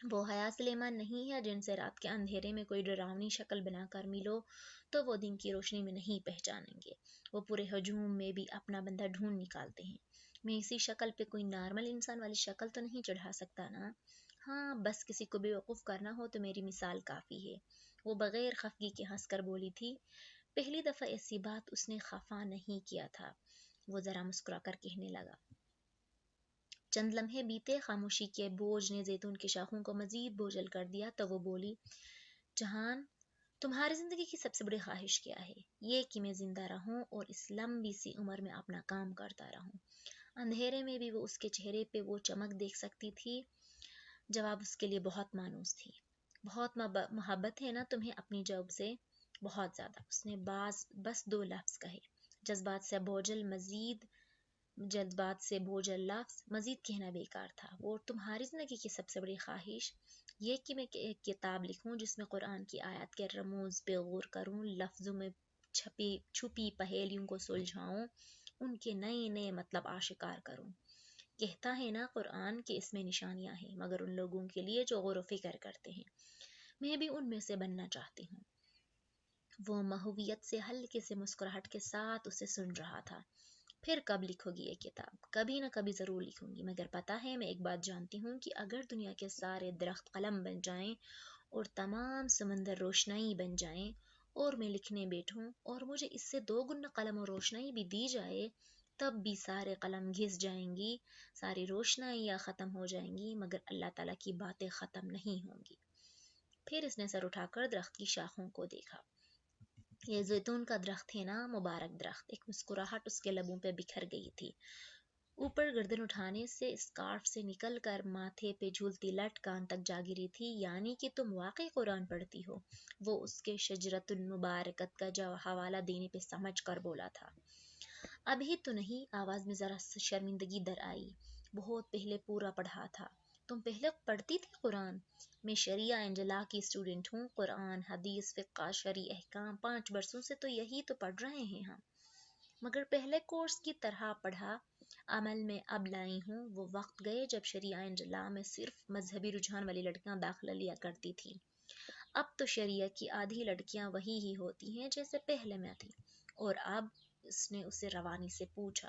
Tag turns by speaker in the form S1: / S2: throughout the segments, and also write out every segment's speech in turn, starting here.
S1: وہ حیا سلیمان نہیں ہے جن سے رات کے اندھیرے میں کوئی ڈراؤنی شکل بنا کر ملو تو وہ دن کی روشنی میں نہیں پہچانیں گے۔ وہ پورے ہجوم میں بھی اپنا بندہ ڈھونڈ نکالتے ہیں۔ میں اسی شکل پہ کوئی نارمل انسان والی شکل تو نہیں چڑھا سکتا نا؟ ہاں، بس کسی کو بیوقوف کرنا ہو تو میری مثال کافی ہے۔ وہ بغیر خفگی کے ہنس کر بولی تھی۔ پہلی دفعہ ایسی بات اس نے خفا نہیں کیا تھا۔ وہ ذرا مسکرا کر کہنے لگا۔ چند لمحے بیتے، خاموشی کے بوجھ نے زیتون کی شاخوں کو مزید بوجھل کر دیا تو وہ بولی، جہان، تمہاری زندگی کی سب سے بڑی خواہش کیا ہے؟ یہ کہ میں زندہ رہوں اور اس لمبی سی عمر میں اپنا کام کرتا رہوں۔ اندھیرے میں بھی وہ اس کے چہرے پہ وہ چمک دیکھ سکتی تھی۔ جواب اس کے لیے بہت مانوس تھی۔ بہت محبت ہے نا تمہیں اپنی جاب سے؟ بہت زیادہ۔ اس نے بس دو لفظ کہے۔ جذبات سے بوجھل لفظ مزید کہنا بیکار تھا۔ وہ تمہاری زندگی کی سب سے بڑی خواہش؟ یہ کہ میں ایک کتاب لکھوں جس میں قرآن کی آیات کے رموز پہ غور کروں، لفظوں میں چھپی پہیلیوں کو سلجھاؤں، ان کے نئے نئے مطلب آشکار کروں۔ کہتا ہے نا قرآن کہ اس میں نشانیاں ہیں، مگر ان لوگوں کے لیے جو غور و فکر کرتے ہیں۔ میں بھی ان میں سے بننا چاہتی ہوں۔ وہ محویت سے ہلکے سے مسکراہٹ کے ساتھ اسے سن رہا تھا۔ پھر کب لکھو گی یہ کتاب؟ کبھی نہ کبھی ضرور لکھوں گی، مگر پتہ ہے میں ایک بات جانتی ہوں کہ اگر دنیا کے سارے درخت قلم بن جائیں اور تمام سمندر روشنائی بن جائیں اور میں لکھنے بیٹھوں اور مجھے اس سے 2 گنا قلم اور روشنائی بھی دی جائے، تب بھی سارے قلم گھس جائیں گی، ساری روشنائیاں ختم ہو جائیں گی، مگر اللہ تعالیٰ کی باتیں ختم نہیں ہوں گی۔ پھر اس نے سر اٹھا کر درخت کی شاخوں کو دیکھا۔ یہ زیتون کا درخت ہے نا، مبارک درخت۔ ایک مسکراہٹ اس کے لبوں پہ بکھر گئی تھی۔ اوپر گردن اٹھانے سے اسکارف سے نکل کر ماتھے پہ جھولتی لٹ کان تک جا گری تھی۔ یعنی کہ تم واقعی قرآن پڑھتی ہو؟ وہ اس کے شجرۃ المبارکت کا حوالہ دینے پہ سمجھ کر بولا تھا۔ ابھی تو نہیں، آواز میں ذرا شرمندگی در آئی۔ بہت پہلے پورا پڑھا تھا۔ تم پہلے پڑھتی تھی قرآن؟ میں شریعہ انجلا کی اسٹوڈنٹ ہوں۔ قرآن، حدیث، فقہ، شرعی احکام، 5 برسوں سے تو یہی تو پڑھ رہے ہیں ہم۔ مگر پہلے کورس کی طرح پڑھا، عمل میں اب لائی ہوں۔ وہ وقت گئے جب شریعہ انجلا میں صرف مذہبی رجحان والی لڑکیاں داخلہ لیا کرتی تھی۔ اب تو شریعہ کی آدھی لڑکیاں وہی ہی ہوتی ہیں جیسے پہلے میں تھی۔ اور اب؟ اس نے اسے روانی سے پوچھا۔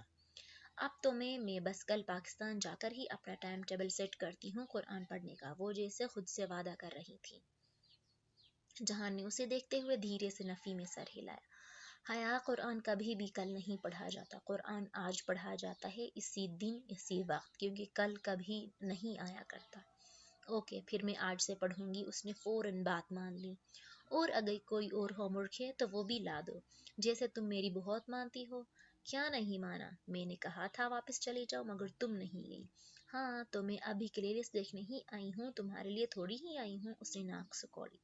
S1: اب تو میں بس کل پاکستان جا کر ہی اپنا ٹائم ٹیبل سیٹ کرتی ہوں قرآن پڑھنے کا، وہ جیسے خود سے وعدہ کر رہی تھی۔ جہان نے اسے دیکھتے ہوئے دھیرے سے نفی میں سر ہلایا۔ حیا، قرآن کبھی بھی کل نہیں پڑھا جاتا، قرآن آج پڑھا جاتا ہے، اسی دن اسی وقت، کیونکہ کل کبھی نہیں آیا کرتا۔ اوکے، پھر میں آج سے پڑھوں گی، اس نے فوراً بات مان لی۔ اور اگر کوئی اور ہوم ورک ہے تو وہ بھی لا دو، جیسے تم میری بہت مانتی ہو۔ کیا نہیں مانا؟ میں نے کہا تھا واپس چلی جاؤ، مگر تم نہیں گئی۔ ہاں، تو میں ابھی کلیرس دیکھنے ہی آئی ہوں، تمہارے لیے تھوڑی ہی آئی ہوں۔ اس نے ناک سکوڑی۔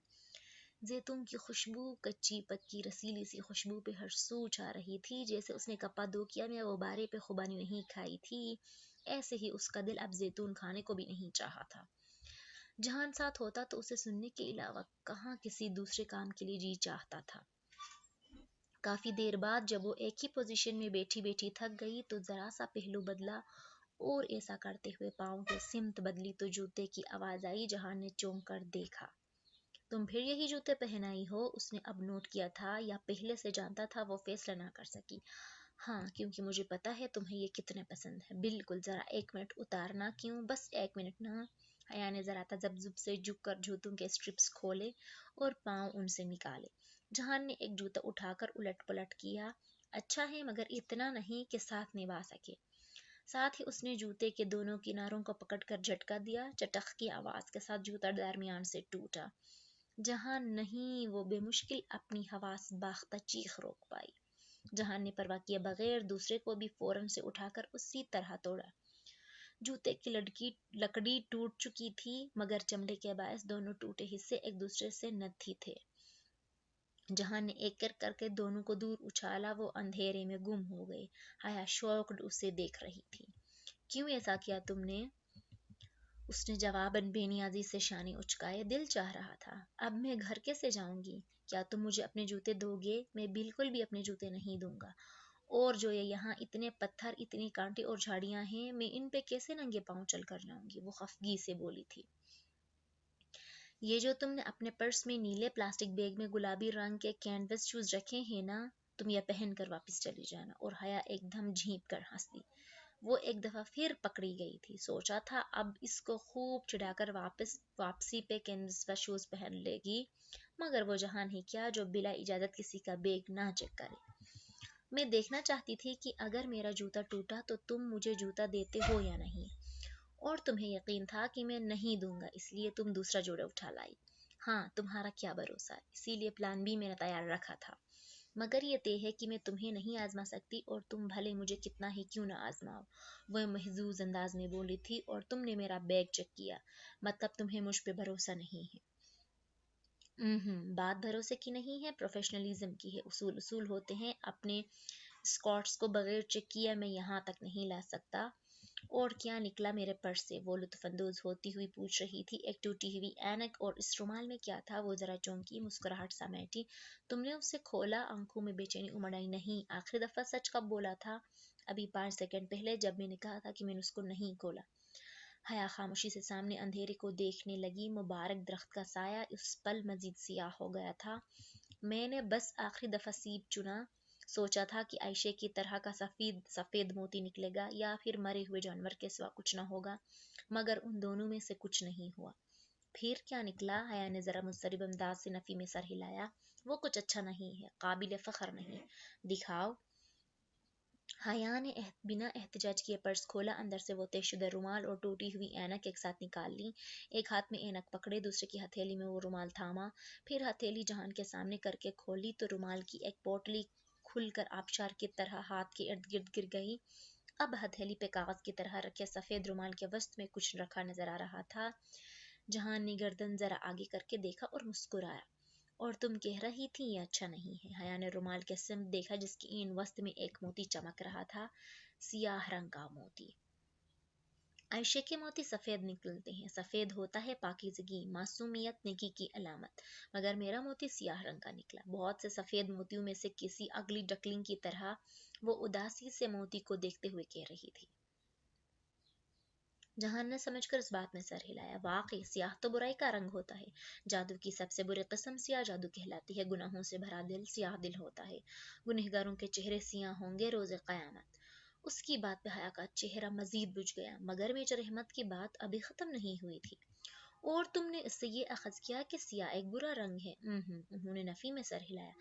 S1: زیتون کی خوشبو کچی پکی رسیلی سی خوشبو پہ ہر سو چھا رہی تھی، جیسے اس نے کپادوکیا میں غبارے پہ خوبانی نہیں کھائی تھی، ایسے ہی اس کا دل اب زیتون کھانے کو بھی نہیں چاہا تھا۔ جہان ساتھ ہوتا تو اسے سننے کے علاوہ کہاں کسی دوسرے کام کے لیے جی چاہتا تھا۔ کافی دیر بعد جب وہ ایک ہی پوزیشن میں بیٹھی بیٹھی تھک گئی تو ذرا سا پہلو بدلا اور ایسا کرتے ہوئے پاؤں کی سمت بدلی تو جوتے کی آواز آئی۔ جہان نے چونک کر دیکھا۔ تم پھر یہی جوتے پہن آئی ہو؟ اس نے اب نوٹ کیا تھا، یا پہلے سے جانتا تھا، وہ فیصلہ نہ کر سکی۔ ہاں، کیونکہ مجھے پتا ہے تمہیں یہ کتنے پسند ہے۔ بالکل، ذرا 1 منٹ اتارنا۔ کیوں؟ بس 1 منٹ نا۔ حیا نے ذرا تذبذب سے جھک کر جوتوں کے اسٹرپس کھولے اور پاؤں ان سے نکالے۔ جہان نے ایک جوتا اٹھا کر الٹ پلٹ کیا۔ اچھا ہے، مگر اتنا نہیں کہ ساتھ نبھا سکے۔ ساتھ ہی اس نے جوتے کے دونوں کناروں کو پکڑ کر جھٹکا دیا۔ چٹخ کی آواز کے ساتھ جوتا درمیان سے ٹوٹا۔ جہان نہیں، وہ بے مشکل اپنی حواس باختہ چیخ روک پائی۔ جہان نے پرواہ کیے بغیر دوسرے کو بھی فوراً سے اٹھا کر اسی طرح توڑا۔ جوتے کی لکڑی ٹوٹ چکی تھی، مگر چمڑے کے باعث دونوں ٹوٹے حصے ایک دوسرے سے نتھی تھے۔ جہان نے ایک ایک کر کے دونوں کو دور اچھالا، وہ اندھیرے میں گم ہو گئے۔ حیا شاکڈ اسے دیکھ رہی تھی۔ کیوں ایسا کیا تم نے؟ اس نے جواباً بے نیازی سے شانے اچکائے۔ دل چاہ رہا تھا۔ اب میں گھر کیسے جاؤں گی؟ کیا تم مجھے اپنے جوتے دو گے؟ میں بالکل بھی اپنے جوتے نہیں دوں گا۔ اور جو یہ یہاں اتنے پتھر، اتنے کانٹے اور جھاڑیاں ہیں، میں ان پہ کیسے ننگے پاؤں چل کر جاؤں گی؟ وہ خفگی سے بولی تھی۔ یہ جو تم نے اپنے پرس میں نیلے پلاسٹک بیگ میں گلابی رنگ کے کینوس شوز رکھے ہیں نا، تم یہ پہن کر واپس چلی جانا۔ اور حیا ایک دم جھینپ کر ہنس دی۔ وہ ایک دفعہ پھر پکڑی گئی تھی، سوچا تھا اب اس کو خوب چڑھا کر واپسی پہ کینوس و شوز پہن لے گی، مگر وہ جہاں نہیں کیا جو بلا اجازت کسی کا بیگ نہ چیک کرے۔ میں دیکھنا چاہتی تھی کہ اگر میرا جوتا ٹوٹا تو تم مجھے جوتا دیتے ہو یا نہیں، اور تمہیں یقین تھا کہ میں نہیں دوں گا، اس لیے تم دوسرا جوڑا اٹھا لائی۔ ہاں، تمہارا کیا بھروسہ، اسی لیے پلان بھی میں نے تیار رکھا تھا، مگر یہ طے ہے کہ میں تمہیں نہیں آزما سکتی، اور تم بھلے مجھے کتنا ہی کیوں نہ آزماؤ، وہ محظوظ انداز میں بولی تھی۔ اور تم نے میرا بیگ چیک کیا، مطلب تمہیں مجھ پہ بھروسہ نہیں ہے؟ بات بھروسے کی نہیں ہے، پروفیشنلزم کی ہے۔ اصول ہوتے ہیں، اپنے اسکارٹس کو بغیر چیک کیا میں یہاں تک نہیں لا سکتا۔ اور کیا نکلا میرے پرس سے؟ وہ لطف اندوز ہوتی ہوئی پوچھ رہی تھی۔ ایک ٹوٹی ہوئی اینک، اور اس رومال میں کیا تھا؟ وہ ذرا چونکی، مسکراہٹ سمیٹی۔ تم نے اسے کھولا؟ آنکھوں میں بے چینی امڑ آئی۔ نہیں، آخری دفعہ سچ کب بولا تھا؟ ابھی 5 سیکنڈ پہلے، جب میں نے کہا تھا کہ میں نے اس کو نہیں کھولا۔ حیا خاموشی سے سامنے اندھیرے کو دیکھنے لگی۔ مبارک درخت کا سایہ اس پل مزید سیاہ ہو گیا تھا۔ میں نے بس آخری دفعہ سیب چنا، سوچا تھا کہ عائشہ کی طرح کا سفید موتی نکلے گا، یا پھر مرے ہوئے جانور کے سوا کچھ نہ ہوگا، مگر ان دونوں میں سے کچھ نہیں ہوا۔ پھر کیا نکلا؟ حیا نے ذرا مضطرب انداز سے نفی میں سر ہلایا۔ وہ کچھ اچھا نہیں ہے، قابل فخر نہیں۔ دکھاؤ۔ حیا نے بنا احتجاج کیے پرس کھولا، اندر سے وہ طے شدہ رومال اور ٹوٹی ہوئی اینک ایک ساتھ نکال لی۔ ایک ہاتھ میں اینک پکڑے، دوسرے کی ہتھیلی میں وہ رومال تھاما، پھر ہتھیلی جہان کے سامنے کر کے کھولی تو رومال کی ایک پوٹلی کھل کر آبشار کی طرح ہاتھ کے ارد گرد گر گئی۔ اب ہتھیلی پہ کاغذ کی طرح رکھے سفید رومال کے وسط میں کچھ رکھا نظر آ رہا تھا۔ جہان نے گردن ذرا آگے کر کے دیکھا اور مسکرایا۔ اور تم کہہ رہی تھی یہ اچھا نہیں ہے؟ حیا نے رومال کے سمت دیکھا جس کی این وسط میں ایک موتی چمک رہا تھا، سیاہ رنگ کا موتی۔ عائشہ کے موتی سفید نکلتے ہیں، سفید ہوتا ہے پاکیزگی، معصومیت، نیکی کی علامت، مگر میرا موتی سیاہ رنگ کا نکلا۔ بہت سے سفید موتیوں میں سے کسی اگلی ڈکلنگ کی طرح وہ اداسی سے موتی کو دیکھتے ہوئے کہہ رہی تھی۔ جہان نے سمجھ کر اس بات میں سر ہلایا۔ واقعی سیاہ تو برائی کا رنگ ہوتا ہے، جادو کی سب سے بری قسم سیاہ جادو کہلاتی ہے۔ گناہوں سے بھرا دل سیاہ دل ہوتا ہے، گنہگاروں کے چہرے سیاہ ہوں گے روز قیامت۔ اس کی بات پہ حیا کا چہرہ مزید بجھ گیا، مگر میجر احمد کی بات ابھی ختم نہیں ہوئی تھی۔ اور تم نے اس سے یہ اخذ کیا کہ سیاہ ایک برا رنگ ہے؟ انہوں نے نفی میں سر ہلایا۔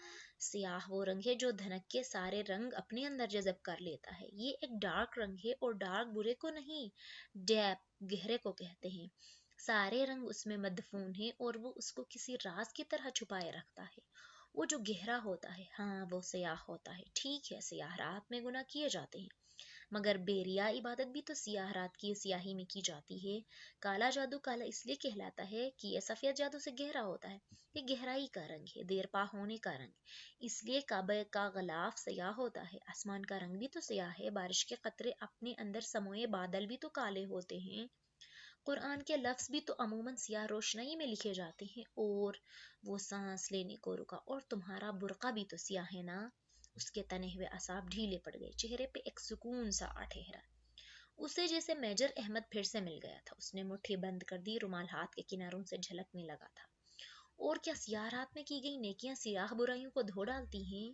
S1: سیاہ وہ رنگ ہے جو دھنک کے سارے رنگ اپنے اندر جذب کر لیتا ہے۔ یہ ایک ڈارک رنگ ہے، اور ڈارک برے کو نہیں، ڈیپ گہرے کو کہتے ہیں۔ سارے رنگ اس میں مدفون ہیں، اور وہ اس کو کسی راز کی طرح چھپائے رکھتا ہے۔ وہ جو گہرا ہوتا ہے، ہاں وہ سیاہ ہوتا ہے۔ ٹھیک ہے، سیاہ رات میں گناہ کیے جاتے ہیں، مگر بے ریا عبادت بھی تو سیاہ رات کی سیاہی میں کی جاتی ہے۔ کالا جادو کالا اس لیے کہلاتا ہے کہ یہ سفید جادو سے گہرا ہوتا ہے، یہ گہرائی کا رنگ ہے، دیر پا ہونے کا رنگ۔ اس لیے کعبہ کا غلاف سیاہ ہوتا ہے، آسمان کا رنگ بھی تو سیاہ ہے، بارش کے قطرے اپنے اندر سموئے بادل بھی تو کالے ہوتے ہیں، قرآن کے لفظ بھی تو عموماً سیاہ روشنائی میں لکھے جاتے ہیں۔ اور وہ سانس لینے کو رکا۔ اور تمہارا برقع بھی تو سیاہ ہے نا؟ اس کے تنے ہوئے اعصاب ڈھیلے پڑ گئے، چہرے پہ ایک سکون سا ٹھہرا۔ اسے جیسے میجر احمد پھر سے مل گیا تھا۔ اس نے مٹھی بند کر دی، رومال ہاتھ کے کناروں سے جھلکنے لگا تھا۔ اور کیا سیاہ رات میں کی گئی نیکیاں سیاہ برائیوں کو دھو ڈالتی ہیں؟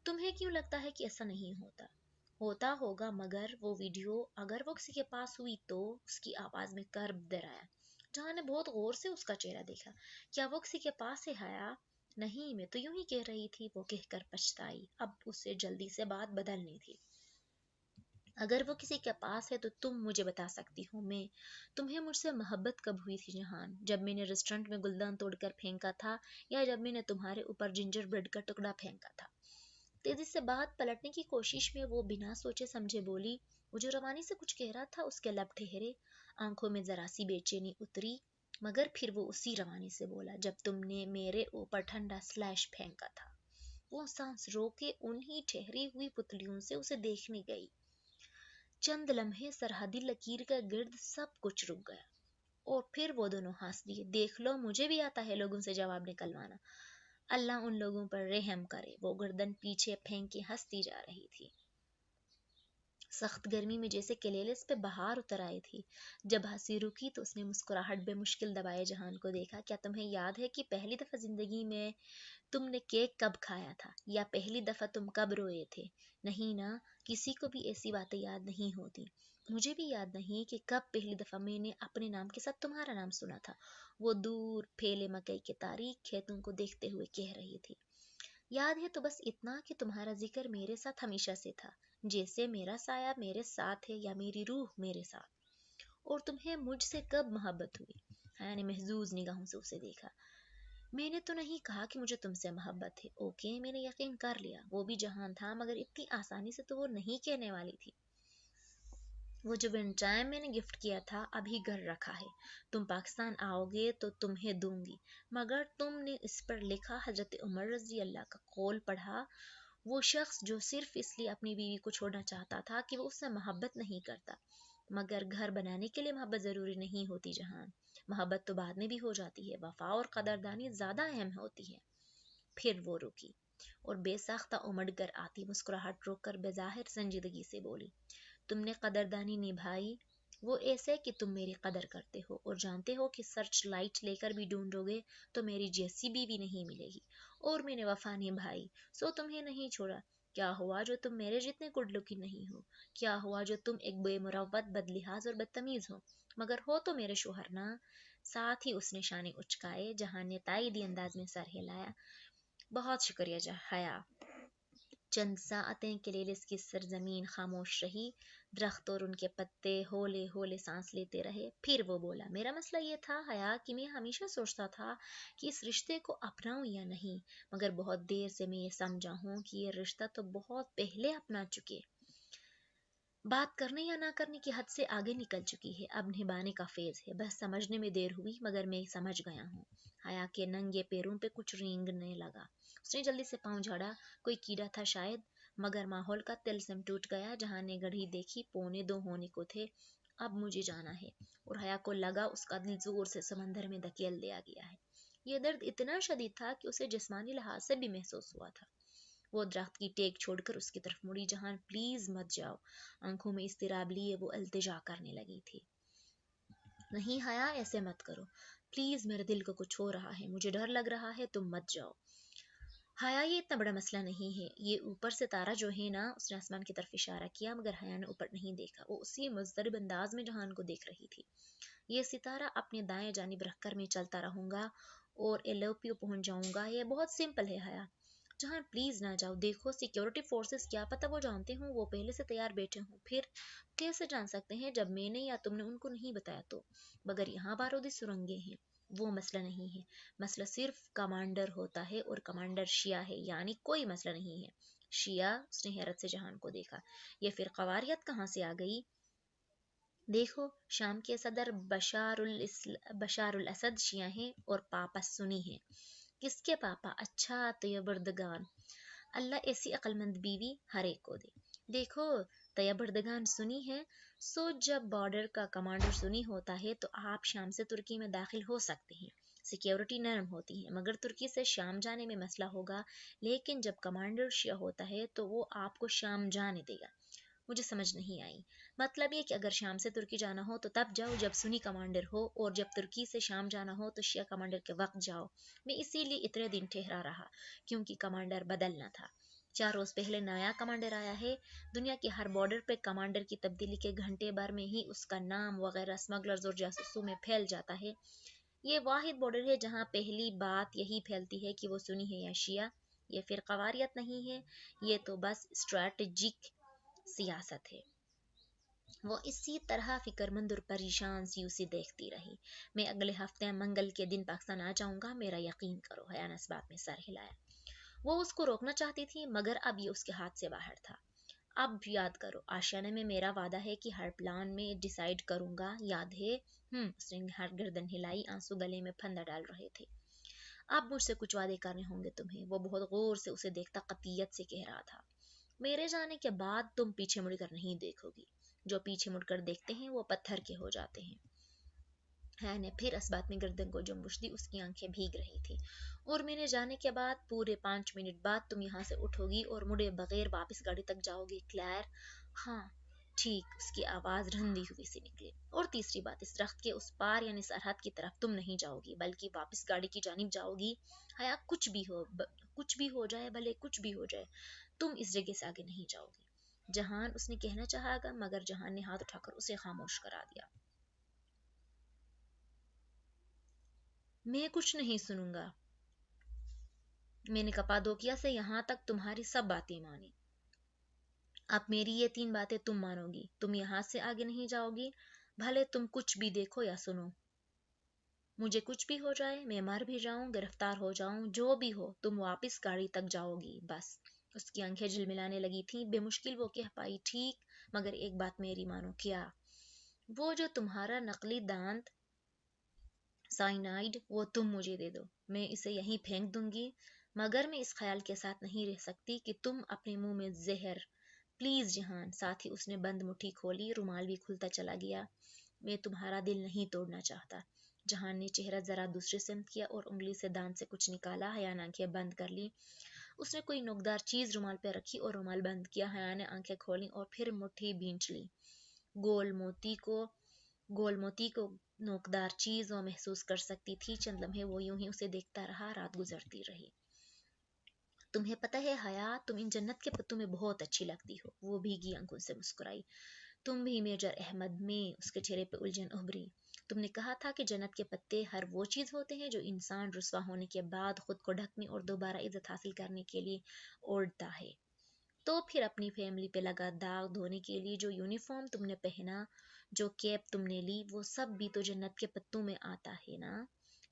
S1: تمہیں کیوں لگتا ہے کہ ایسا نہیں ہوتا؟ ہوتا ہوگا، مگر وہ ویڈیو اگر وہ کسی کے پاس ہوئی تو؟ اس کی آواز میں کرب در آیا۔ جہاں نے بہت غور سے اس کا چہرہ دیکھا۔ کیا وہ کسی کے پاس ہے حیا؟ نہیں، میں تو یوں ہی کہہ رہی تھی، وہ کہہ کر پچھتائی۔ اب اسے جلدی سے بات بدلنی تھی۔ اگر وہ کسی کے پاس ہے تو تم مجھے بتا سکتی ہو۔ تمہیں مجھ سے محبت کب ہوئی تھی جہان؟ جب میں نے ریسٹورنٹ میں گلدان توڑ کر پھینکا تھا، یا جب میں نے تمہارے اوپر جنجر بریڈ کا ٹکڑا پھینکا تھا؟ تیزی سے بات پلٹنے کی کوشش میں وہ بنا سوچے سمجھے بولی۔ وہ جو روانی سے کچھ کہہ رہا تھا، اس کے لب ٹھہرے، آنکھوں میں ذرا سی بے چینی اتری، مگر پھر وہ اسی روانی سے بولا، جب تم نے میرے اوپر ٹھنڈا سلیش پھینکا تھا۔ وہ سانس روکے انہی ٹھہری ہوئی پتلیوں سے اسے دیکھنے گئی۔ چند لمحے سرحدی لکیر کے گرد سب کچھ رک گیا، اور پھر وہ دونوں ہنس دیے۔ دیکھ لو، مجھے بھی آتا ہے لوگوں سے جواب نکلوانا، اللہ ان لوگوں پر رحم کرے۔ وہ گردن پیچھے پھینکے ہنستی جا رہی تھی۔ سخت گرمی میں جیسے کلیلس پہ بہار اتر آئی تھی۔ جب ہنسی رکی تو اس نے مسکراہٹ بے مشکل دبائے جہان کو دیکھا۔ کیا تمہیں یاد ہے کہ پہلی دفعہ زندگی میں تم نے کیک کب کھایا تھا، یا پہلی دفعہ تم کب روئے تھے؟ نہیں نا، کسی کو بھی ایسی باتیں یاد نہیں ہوتی۔ مجھے بھی یاد نہیں کہ کب پہلی دفعہ میں نے اپنے نام کے ساتھ تمہارا نام سنا تھا، وہ دور پھیلے مکئی کے تاریک کھیتوں کو دیکھتے ہوئے کہہ رہی تھی۔ یاد ہے تو بس اتنا کہ تمہارا ذکر میرے ساتھ ہمیشہ سے تھا، جیسے میرا سایہ میرے ساتھ ہے یا میری روح میرے ساتھ۔ اور تمہیں مجھ سے کب محبت ہوئی؟ حیا نے محظوظ نگاہوں سے اسے دیکھا۔ میں نے تو نہیں کہا کہ مجھے تم سے محبت ہے، اوکے، میں نے یقین کر لیا وہ بھی جہان تھا، مگر اتنی آسانی سے تو وہ نہیں کہنے والی تھی۔ وہ جو ون ٹائم میں نے گفٹ کیا تھا ابھی گھر رکھا ہے، تم پاکستان آؤ گے تو تمہیں دوں گی۔ مگر تم نے اس پر لکھا حضرت عمر رضی اللہ کا قول پڑھا، وہ شخص جو صرف اس لیے اپنی بیوی کو چھوڑنا چاہتا تھا کہ وہ اس سے محبت نہیں کرتا۔ مگر گھر بنانے کے لیے محبت ضروری نہیں ہوتی جہان، محبت تو بعد میں بھی ہو جاتی ہے، وفا اور قدردانی زیادہ اہم ہوتی ہے۔ پھر وہ رکی اور بے ساختہ امڑ کر آتی مسکراہٹ روک کر بظاہر سنجیدگی سے بولی، تم نے قدردانی نبھائی، وہ ایسے کہ تم میری قدر کرتے ہو اور جانتے ہو کہ سرچ لائٹ لے کر بھی ڈھونڈو گے تو میری جیسی بیوی نہیں ملے گی، اور میں نے وفا نبھائی سو تمہیں نہیں چھوڑا۔ کیا ہوا جو تم میرے جتنے گڈ لکنگ نہیں ہو؟ کیا ہوا جو تم ایک بے مروت، بد لحاظ اور بدتمیز ہو؟ مگر ہو تو میرے شوہر نا۔ ساتھ ہی اس نے شانے اچکائے۔ جہان نے تائیدی انداز میں سر ہلایا۔ بہت شکریہ حیا۔ چند ساعتیں کلیلس کی سرزمین خاموش رہی، درخت اور ان کے پتے ہولے ہولے سانس لیتے رہے۔ پھر وہ بولا، میرا مسئلہ یہ تھا حیا کہ میں ہمیشہ سوچتا تھا کہ اس رشتے کو اپناؤں یا نہیں، مگر بہت دیر سے میں یہ سمجھا ہوں کہ یہ رشتہ تو بہت پہلے اپنا چکے، بات کرنے یا نہ کرنے کی حد سے آگے نکل چکی ہے، اب نبھانے کا فیز ہے۔ بس سمجھنے میں دیر ہوئی، مگر میں سمجھ گیا ہوں۔ حیا کے ننگے پیروں پہ کچھ رینگنے لگا۔ اس نے جلدی سے پاؤں جھاڑا، کوئی کیڑا تھا شاید، مگر ماحول کا طلسم ٹوٹ گیا۔ جہاں نے گھڑی دیکھی 1:45 ہونے کو تھے۔ اب مجھے جانا ہے، اور حیا کو لگا اس کا دل زور سے سمندر میں دھکیل دیا گیا ہے۔ یہ درد اتنا شدید تھا کہ اسے جسمانی لحاظ سے بھی محسوس ہوا تھا۔ وہ درخت کی ٹیک چھوڑ کر اس کی طرف مڑی۔ جہان پلیز مت جاؤ، آنکھوں میں اضطراب لیے وہ التجا کرنے لگی تھی۔ نہیں حیا، ایسے مت کرو پلیز، میرے دل کو کچھ ہو رہا ہے، مجھے ڈر لگ رہا ہے، تم مت جاؤ۔ حیا، یہ اتنا بڑا مسئلہ نہیں ہے، یہ اوپر ستارہ جو ہے نا، اس نے آسمان کی طرف اشارہ کیا، مگر حیا نے اوپر نہیں دیکھا، وہ اسی مضطرب انداز میں جہان کو دیکھ رہی تھی۔ یہ ستارہ اپنے دائیں جانب رکھ کر میں چلتا رہوں گا اور ایلوپیو پہنچ جاؤں گا، یہ بہت سمپل ہے حیا۔ جہاں پلیز نہ جاؤ، دیکھو سیکیورٹی فورسز کیا پتہ وہ جانتے ہوں، وہ پہلے سے تیار بیٹھے ہوں۔ پھر کیسے جان سکتے ہیں جب میں نے یا تم نے ان کو نہیں بتایا تو؟ مگر یہاں بارودی سرنگیں ہیں، وہ مسئلہ نہیں ہے، مسئلہ صرف کمانڈر ہوتا ہے، اور کمانڈر شیعہ ہے، یعنی کوئی مسئلہ نہیں ہے۔ شیعہ؟ اس نے حیرت سے جہان کو دیکھا، یہ پھر قواریت کہاں سے آ گئی؟ دیکھو، شام کے صدر بشار الاسد شیعہ ہیں اور پاپا سنی ہیں۔ کس کے پاپا؟ اچھا، طیبردگان، اللہ ایسی عقلمند بیوی ہر ایک کو دے۔ دیکھو، طیبردگان سنی ہے، سو جب بارڈر کا کمانڈر سنی ہوتا ہے تو آپ شام سے ترکی میں داخل ہو سکتے ہیں، سیکیورٹی نرم ہوتی ہے، مگر ترکی سے شام جانے میں مسئلہ ہوگا۔ لیکن جب کمانڈر شیعہ ہوتا ہے تو وہ آپ کو شام جانے دے گا۔ مجھے سمجھ نہیں آئی۔ مطلب یہ کہ اگر شام سے ترکی جانا ہو تو تب جاؤ جب سنی کمانڈر ہو، اور جب ترکی سے شام جانا ہو تو شیعہ کمانڈر کے وقت جاؤ۔ میں اسی لیے اتنے دن ٹھہرا رہا، کیونکہ کمانڈر بدلنا تھا۔ 4 روز پہلے نیا کمانڈر آیا ہے۔ دنیا کے ہر بارڈر پہ کمانڈر کی تبدیلی کے گھنٹے بھر میں ہی اس کا نام وغیرہ اسمگلرز اور جاسوسوں میں پھیل جاتا ہے۔ یہ واحد بارڈر ہے جہاں پہلی بات یہی پھیلتی ہے کہ وہ سنی ہے یا شیعہ۔ یہ پھر قواریت نہیں ہے، یہ تو بس اسٹریٹجک سیاست ہے۔ وہ اسی طرح فکر مند اور پریشان سی اسے دیکھتی رہی۔ میں اگلے ہفتے منگل کے دن پاکستان آ جاؤں گا، میرا یقین کرو، حیا نے اس بات میں سر ہلایا۔ وہ اس کو روکنا چاہتی تھی، مگر اب یہ اس کے ہاتھ سے باہر تھا۔ اب یاد کرو، آشیانے میں میرا وعدہ ہے کہ ہر پلان میں ڈیسائیڈ کروں گا، یاد ہے؟ اس نے ہر گردن ہلائی، آنسو گلے میں پھندا ڈال رہے تھے۔ اب مجھ سے کچھ وعدے کرنے ہوں گے تمہیں، وہ بہت غور سے اسے دیکھتا قطعیت سے کہہ رہا تھا۔ میرے جانے کے بعد تم پیچھے مڑ کر نہیں دیکھو گی، جو پیچھے مڑ کر دیکھتے ہیں وہ پتھر کے ہو جاتے ہیں۔ حیا نے پھر اس بات میں گردن کو جنبش دی، اس کی آنکھیں بھیگ رہی تھی۔ اور میرے جانے کے بعد پورے 5 منٹ بعد تم یہاں سے اٹھو گی اور مڑے بغیر واپس گاڑی تک جاؤ گی، کلیئر؟ ہاں۔ ٹھیک اس کی آواز رندی ہوئی سی نکلی۔ اور تیسری بات، اس درخت کے اس پار یعنی سرحد کی طرف تم نہیں جاؤ گی بلکہ واپس گاڑی کی جانب جاؤ گی۔ حیا کچھ بھی ہو جائے، بھلے کچھ بھی ہو جائے، تم اس جگہ سے آگے نہیں جاؤ گی۔ جہان اس نے کہنا چاہا گا مگر جہان نے ہاتھ اٹھا کر اسے خاموش کرا دیا۔ میں کچھ نہیں سنوں گا۔ میں نے کپادوکیا سے یہاں تک تمہاری سب باتیں مانی۔ اب میری یہ 3 باتیں تم مانو گی۔ تم یہاں سے آگے نہیں جاؤ گی، بھلے تم کچھ بھی دیکھو یا سنو۔ مجھے کچھ بھی ہو جائے، میں مر بھی جاؤں، گرفتار ہو جاؤں، جو بھی ہو، تم واپس گاڑی تک جاؤ گی، بس۔ اس کی آنکھیں جھلملانے لگی تھیں۔ بے مشکل وہ کہہ پائی، ٹھیک، مگر ایک بات میری مانو۔ کیا؟ وہ جو تمہارا نقلی دانت سائنائڈ، وہ تم مجھے دے دو، میں اسے یہیں پھینک دوں گی، مگر میں اس خیال کے ساتھ نہیں رہ سکتی کہ تم اپنے منہ میں زہر۔ پلیز جہان۔ ساتھ ہی اس نے بند مٹھی کھولی، رومال بھی کھلتا چلا گیا۔ میں تمہارا دل نہیں توڑنا چاہتا۔ جہان نے چہرہ ذرا دوسری سمت کیا اور انگلی سے دانت سے کچھ نکالا۔ حیا نے آنکھیں بند کر لی۔ اس نے کوئی نوکدار چیز رومال پہ رکھی اور رومال بند کیا۔ حیا نے آنکھیں کھولیں اور پھر مٹھی بھینچ لی۔ گول موتی کو نوکدار چیز وہ محسوس کر سکتی تھی۔ چند لمحے وہ یوں ہی اسے دیکھتا رہا۔ رات گزرتی رہی۔ تمہیں پتہ ہے حیا، تم ان جنت کے پتوں میں بہت اچھی لگتی ہو۔ وہ بھیگی آنکھوں سے مسکرائی۔ تم بھی میجر احمد میں۔ اس کے چہرے پہ الجھن ابھری۔ تم نے کہا تھا کہ جنت کے پتے ہر وہ چیز ہوتے ہیں جو انسان رسوا ہونے کے بعد خود کو ڈھکنے اور دوبارہ عزت حاصل کرنے کے لیے اوڑھتا ہے۔ تو پھر اپنی فیملی پہ لگا داغ دھونے کے لیے جو یونیفارم تم نے پہنا، جو کیپ تم نے لی، وہ سب بھی تو جنت کے پتوں میں آتا ہے نا؟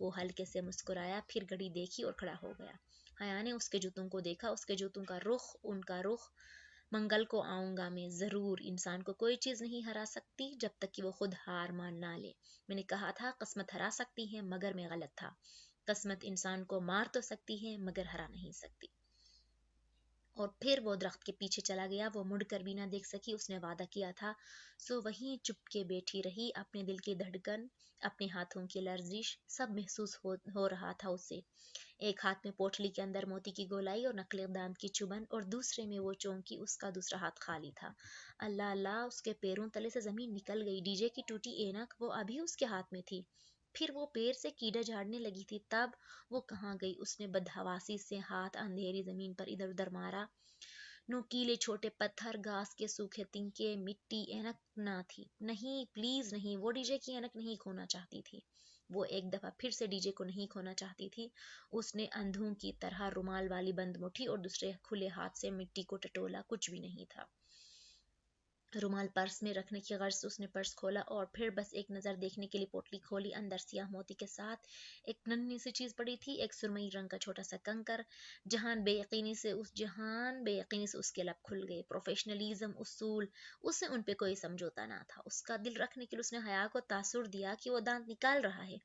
S1: وہ ہلکے سے مسکرایا، پھر گھڑی دیکھی اور کھڑا ہو گیا۔ حیا نے اس کے جوتوں کو دیکھا، اس کے جوتوں کا رخ، ان کا رخ۔ منگل کو آؤں گا میں ضرور۔ انسان کو کوئی چیز نہیں ہرا سکتی جب تک کہ وہ خود ہار مان نہ لے۔ میں نے کہا تھا قسمت ہرا سکتی ہے، مگر میں غلط تھا۔ قسمت انسان کو مار تو سکتی ہے مگر ہرا نہیں سکتی۔ اور پھر وہ درخت کے پیچھے چلا گیا۔ وہ مڑ کر بھی نہ دیکھ سکی۔ اس نے وعدہ کیا تھا۔ سو وہیں چپ کے بیٹھی رہی۔ اپنے دل کی دھڑکن، اپنے ہاتھوں کی لرزش، سب محسوس ہو رہا تھا اسے۔ ایک ہاتھ میں پوٹلی کے اندر موتی کی گولائی اور نقلی دانت کی چبھن، اور دوسرے میں وہ چونکی۔ اس کا دوسرا ہاتھ خالی تھا۔ اللہ اللہ، اس کے پیروں تلے سے زمین نکل گئی۔ ڈی جے کی ٹوٹی اینک، وہ ابھی اس کے ہاتھ میں تھی۔ پھر وہ پیر سے کیڑا جھاڑنے لگی تھی، تب وہ کہاں گئی؟ اس نے بدحواسی سے ہاتھ اندھیری زمین پر ادھر ادھر مارا۔ نوکیلے چھوٹے پتھر، گھاس کے سوکھے تنکے، مٹی، اینک نہ تھی۔ نہیں، پلیز نہیں، وہ ڈی جے کی اینک نہیں کھونا چاہتی تھی۔ وہ ایک دفعہ پھر سے ڈی جے کو نہیں کھونا چاہتی تھی۔ اس نے اندھوں کی طرح رومال والی بند مٹھی اور دوسرے کھلے ہاتھ سے مٹی کو ٹٹولا۔ کچھ بھی نہیں تھا۔ رومال پرس میں رکھنے کی غرض سے اس نے پرس کھولا اور پھر بس ایک نظر دیکھنے کے لیے پوٹلی کھولی۔ اندر سیاہ موتی کے ساتھ ایک ننھی سی چیز پڑی تھی، ایک سرمئی رنگ کا چھوٹا سا کنکر۔ جہان بے یقینی سے اس کے لب کھل گئے۔ پروفیشنلزم، اصول، اس سے ان پہ کوئی سمجھوتا نہ تھا۔ اس کا دل رکھنے کے لیے اس نے حیا کو تاثر دیا کہ وہ دانت نکال رہا ہے،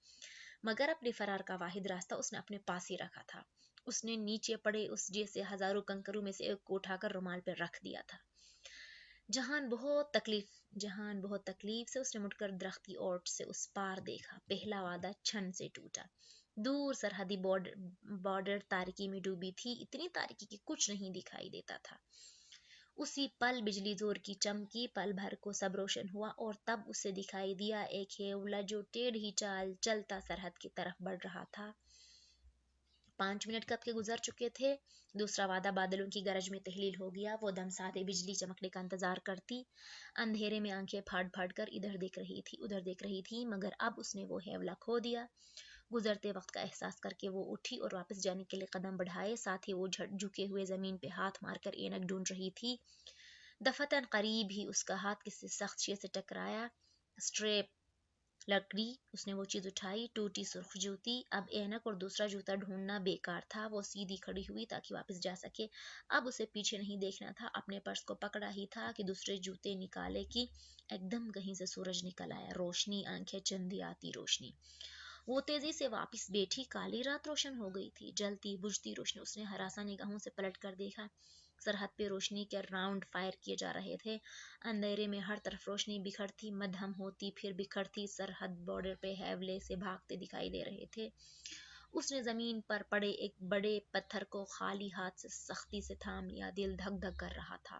S1: مگر اپنے فرار کا واحد راستہ اس نے اپنے پاس ہی رکھا تھا۔ اس نے نیچے پڑے اس جیسے ہزاروں کنکروں میں سے ایک کو اٹھا کر رومال پہ رکھ دیا تھا۔ جہان بہت تکلیف سے اس نے مڑ کر درخت کی اوٹ سے اس پار دیکھا۔ پہلا وعدہ چھن سے ٹوٹا۔ دور سرحدی بارڈر تاریکی میں ڈوبی تھی، اتنی تاریکی کہ کچھ نہیں دکھائی دیتا تھا۔ اسی پل بجلی زور کی چمکی، پل بھر کو سب روشن ہوا، اور تب اسے دکھائی دیا ایک ہیولا جو ٹیڑھی چال چلتا سرحد کی طرف بڑھ رہا تھا۔ 5 منٹ کب کے گزر چکے تھے۔ دوسرا وعدہ بادلوں کی گرج میں تحلیل ہو گیا۔ وہ دم سادے بجلی چمکنے کا انتظار کرتی، اندھیرے میں آنکھیں پھاڑ پھاڑ کر ادھر دیکھ رہی تھی، مگر اب اس نے وہ ہیولا کھو دیا۔ گزرتے وقت کا احساس کر کے وہ اٹھی اور واپس جانے کے لیے قدم بڑھائے، ساتھ ہی وہ جھکے ہوئے زمین پہ ہاتھ مار کر اینک ڈھونڈ رہی تھی۔ دفعتاً قریب ہی اس کا ہاتھ کسی سخت شے سے ٹکرایا۔ اسٹریپ لکڑی۔ اس نے وہ چیز اٹھائی، ٹوٹی سرخ جوتی۔ اب اینک اور دوسرا جوتا ڈھونڈنا بیکار تھا۔ وہ سیدھی کھڑی ہوئی تاکہ واپس جا سکے۔ اب اسے پیچھے نہیں دیکھنا تھا، اپنے پرس کو پکڑا ہی تھا کہ دوسرے جوتے نکالے کہ ایک دم کہیں سے سورج نکل آیا۔ روشنی، آنکھیں چندی آتی روشنی۔ وہ تیزی سے واپس بیٹھی۔ کالی رات روشن ہو گئی تھی، جلتی بجھتی روشنی۔ اس نے ہراساں نگاہوں سے پلٹ کر دیکھا۔ سرحد پہ روشنی کے راؤنڈ فائر کیے جا رہے تھے۔ اندھیرے میں ہر طرف روشنی بکھرتی، مدھم ہوتی، پھر بکھرتی۔ سرحد بارڈر پہ ہیولے سے بھاگتے دکھائی دے رہے تھے۔ اس نے زمین پر پڑے ایک بڑے پتھر کو خالی ہاتھ سے سختی سے تھام لیا۔ دل دھک دھک کر رہا تھا۔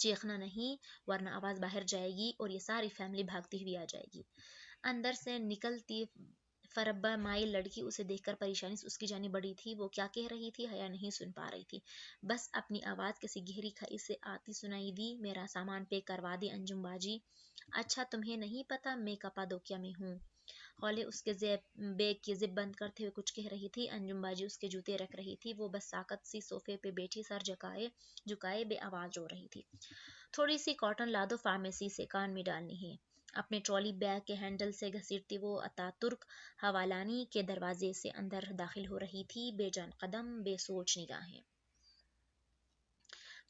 S1: چیخنا نہیں ورنہ آواز باہر جائے گی اور یہ ساری فیملی بھاگتی ہوئی آ جائے گی۔ اندر سے نکلتی فربا مائل لڑکی اسے دیکھ کر پریشانی سے اس کی جانب بڑھی تھی۔ وہ کیا کہہ رہی تھی حیا نہیں سن پا رہی تھی، بس اپنی آواز کسی گہری کھائی سے آتی سنائی دی۔ میرا سامان پیک کروا دیں انجم باجی۔ اچھا تمہیں نہیں پتا میں کپادوکیا میں ہوں؟ خولے اس کے بیگ کی زپ بند کرتے ہوئے کچھ کہہ رہی تھی۔ انجم باجی اس کے جوتے رکھ رہی تھی، وہ بس ساکت سی صوفے پہ بیٹھی سر جھکائے بے آواز رو رہی تھی۔ تھوڑی سی کاٹن لادو فارمیسی سے، کان میں ڈالنی ہے۔ اپنے ٹرالی بیگ کے ہینڈل سے گھسیٹتی وہ اتاترک حوالانی کے دروازے سے اندر داخل ہو رہی تھی، بے جان قدم، بے سوچ نگاہیں۔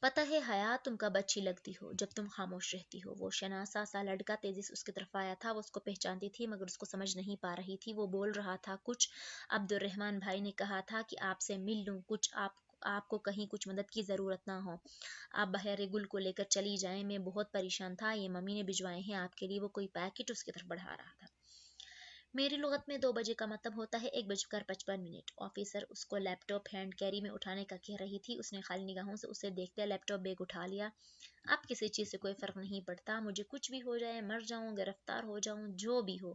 S1: پتہ ہے حیا تم کب اچھی لگتی ہو؟ جب تم خاموش رہتی ہو۔ وہ شناسا سا لڑکا تیزی سے اس کی طرف آیا تھا، وہ اس کو پہچانتی تھی مگر اس کو سمجھ نہیں پا رہی تھی وہ بول رہا تھا کچھ۔ عبدالرحمن بھائی نے کہا تھا کہ آپ سے مل لوں، کچھ آپ کو کہیں کچھ مدد کی ضرورت نہ ہو، آپ بہر گل کو لے کر چلی جائیں، میں بہت پریشان تھا، یہ ممی نے بھجوائے ہیں آپ کے لیے۔ وہ کوئی پیکٹ اس کی طرف بڑھا رہا تھا۔ میری لغت میں 2 بجے کا مطلب ہوتا ہے 1:55۔ آفیسر اس کو لیپ ٹاپ ہینڈ کیری میں اٹھانے کا کہہ رہی تھی، اس نے خالی نگاہوں سے اسے دیکھتے لیپ ٹاپ بیگ اٹھا لیا۔ اب کسی چیز سے کوئی فرق نہیں پڑتا، مجھے کچھ بھی ہو جائے، مر جاؤں، گرفتار ہو جاؤں، جو بھی ہو،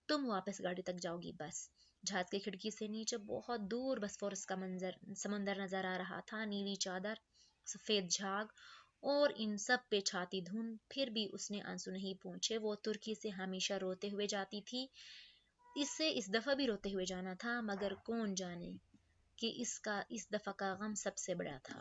S1: تم واپس گاڑی تک جاؤ گی بس۔ جہاز کی کھڑکی سے نیچے بہت دور بسفورس کا سمندر نظر آ رہا تھا، نیلی چادر، سفید جھاگ اور ان سب پہ چھاتی دھند۔ پھر بھی اس نے آنسو نہیں پوچھے۔ وہ ترکی سے ہمیشہ روتے ہوئے جاتی تھی، اسے اس دفعہ بھی روتے ہوئے جانا تھا، مگر کون جانے کہ اس کا اس دفعہ کا غم سب سے بڑا تھا۔